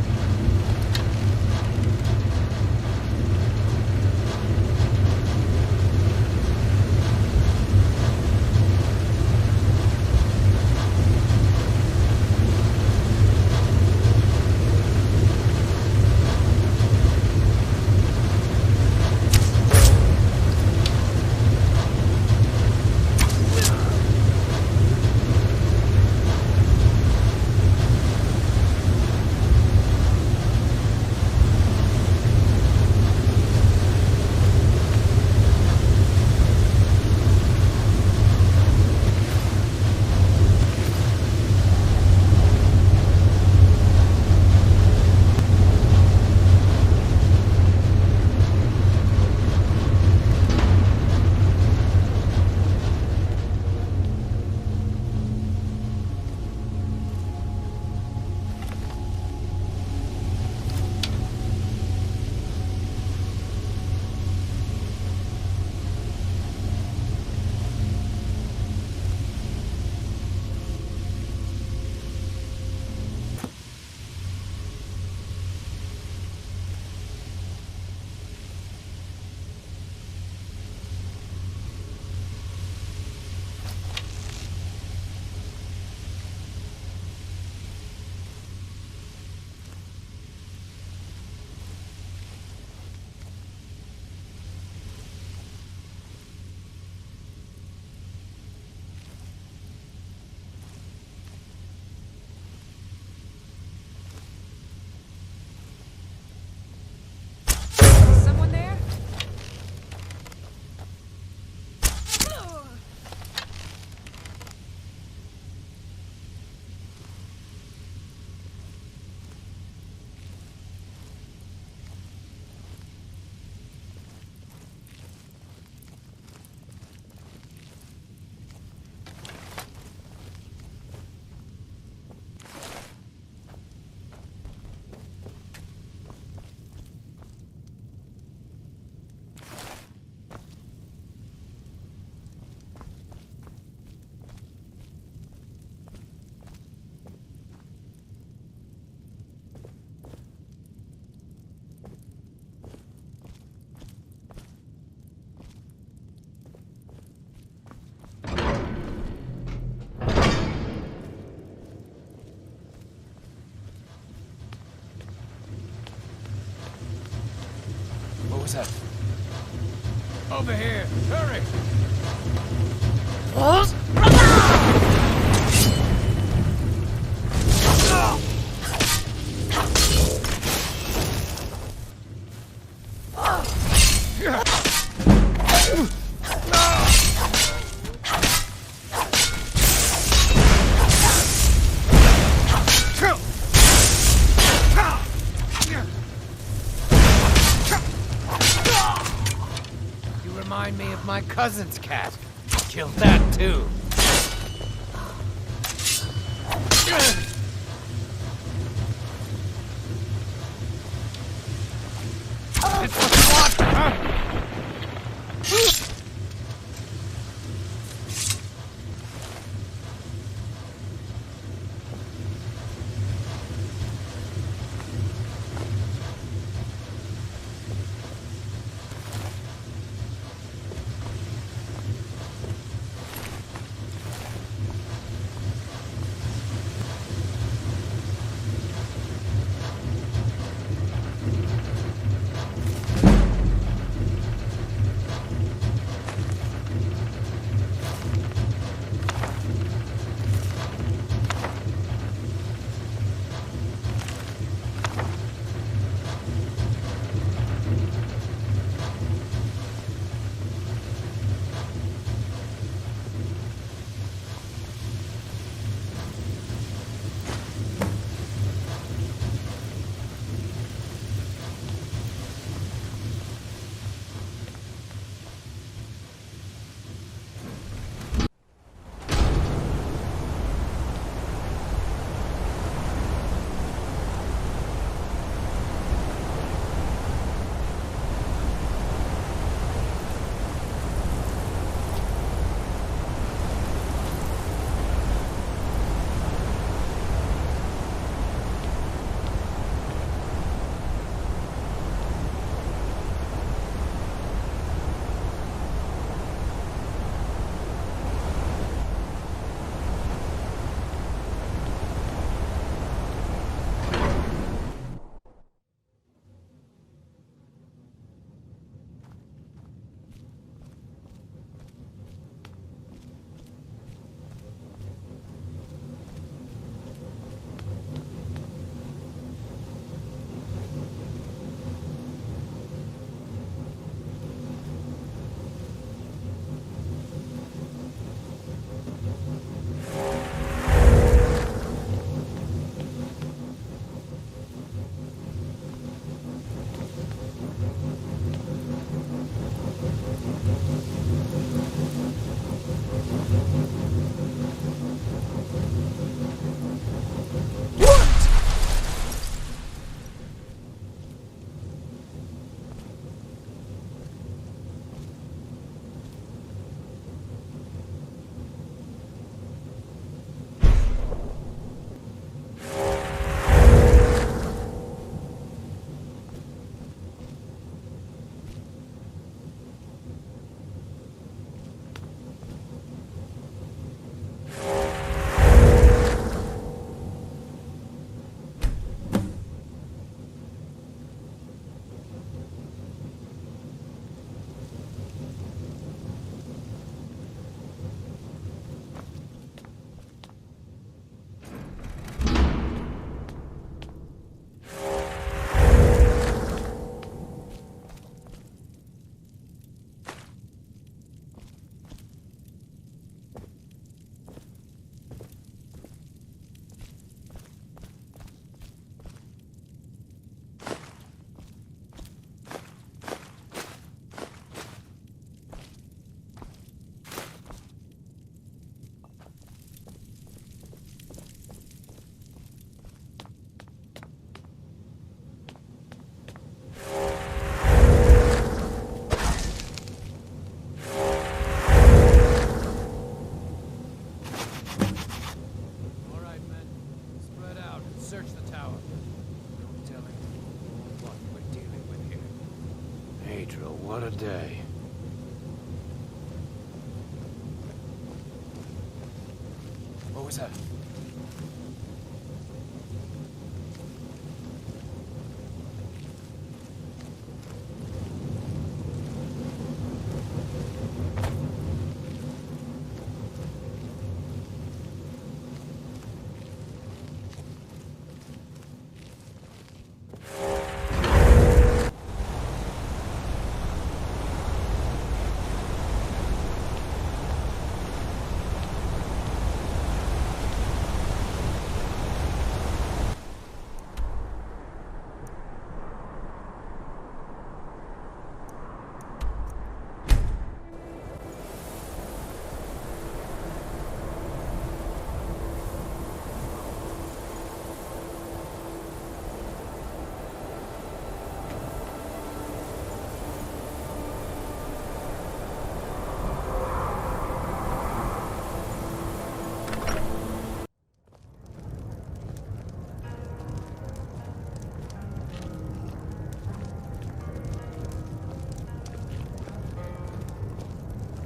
What's that? Over here! Hurry! My cousin's cat. Killed that too. It's a SWAT! cathedral, what a day. What was that?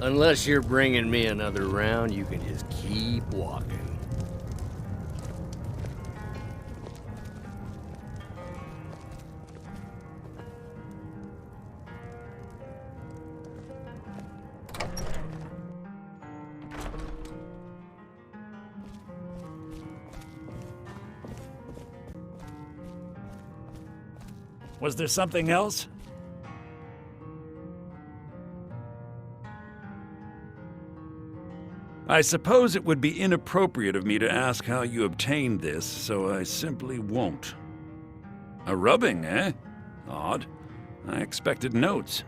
Unless you're bringing me another round, you can just keep walking. Was there something else? I suppose it would be inappropriate of me to ask how you obtained this, so I simply won't. A rubbing, eh? Odd. I expected notes.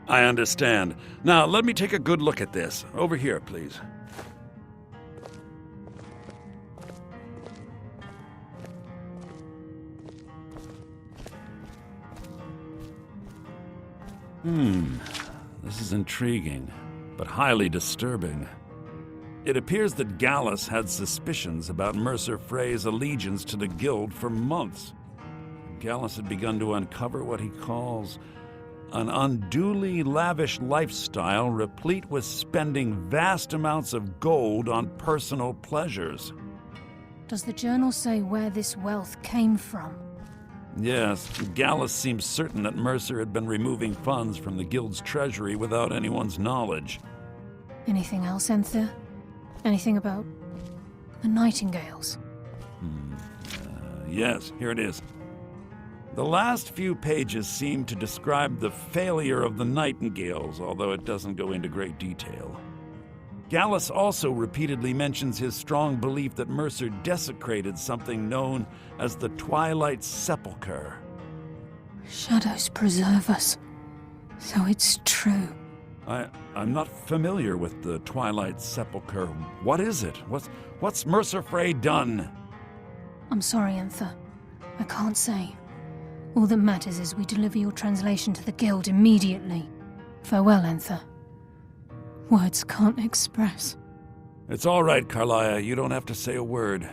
I understand. Now, let me take a good look at this. Over here, please. This is intriguing, but highly disturbing. It appears that Gallus had suspicions about Mercer Frey's allegiance to the Guild for months. Gallus had begun to uncover what he calls an unduly lavish lifestyle replete with spending vast amounts of gold on personal pleasures. Does the journal say where this wealth came from? Yes, Gallus seems certain that Mercer had been removing funds from the Guild's treasury without anyone's knowledge. Anything else, Enthir? Anything about the Nightingales? Yes, here it is. The last few pages seem to describe the failure of the Nightingales, although it doesn't go into great detail. Gallus also repeatedly mentions his strong belief that Mercer desecrated something known as the Twilight Sepulchre. Shadows preserve us. So it's true. I'm not familiar with the Twilight Sepulchre. What is it? What's Mercer Frey done? I'm sorry, Enthir. I can't say. All that matters is we deliver your translation to the Guild immediately. Farewell, Enthir. Words can't express. It's all right, Karliah. You don't have to say a word.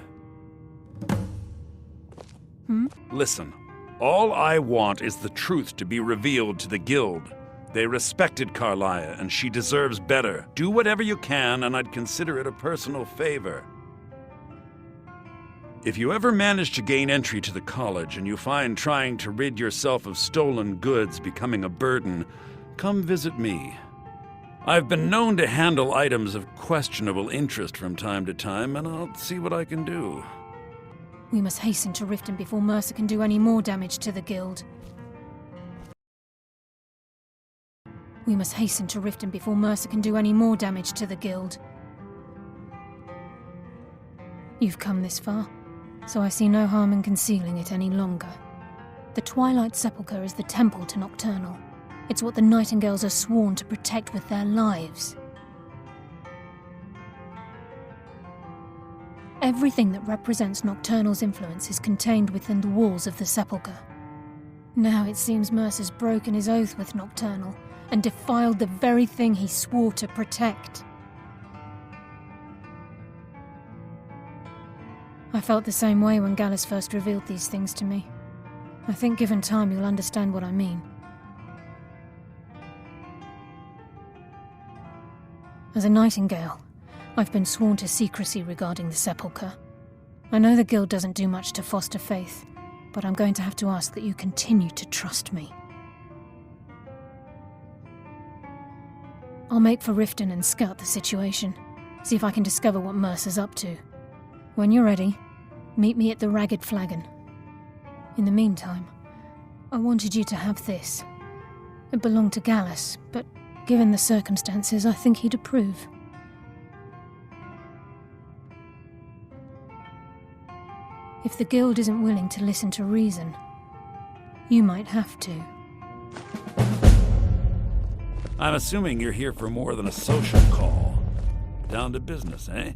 Listen, all I want is the truth to be revealed to the Guild. They respected Karliah, and she deserves better. Do whatever you can, and I'd consider it a personal favor. If you ever manage to gain entry to the college and you find trying to rid yourself of stolen goods becoming a burden, come visit me. I've been known to handle items of questionable interest from time to time, and I'll see what I can do. We must hasten to Riften before Mercer can do any more damage to the Guild. We must hasten to Riften before Mercer can do any more damage to the Guild. You've come this far, so I see no harm in concealing it any longer. The Twilight Sepulchre is the temple to Nocturnal. It's what the Nightingales are sworn to protect with their lives. Everything that represents Nocturnal's influence is contained within the walls of the Sepulchre. Now it seems Mercer's broken his oath with Nocturnal and defiled the very thing he swore to protect. I felt the same way when Gallus first revealed these things to me. I think given time you'll understand what I mean. As a Nightingale, I've been sworn to secrecy regarding the sepulchre. I know the Guild doesn't do much to foster faith, but I'm going to have to ask that you continue to trust me. I'll make for Riften and scout the situation, see if I can discover what Mercer's up to. When you're ready, meet me at the Ragged Flagon. In the meantime, I wanted you to have this. It belonged to Gallus, but given the circumstances, I think he'd approve. If the Guild isn't willing to listen to reason, you might have to. I'm assuming you're here for more than a social call. Down to business, eh?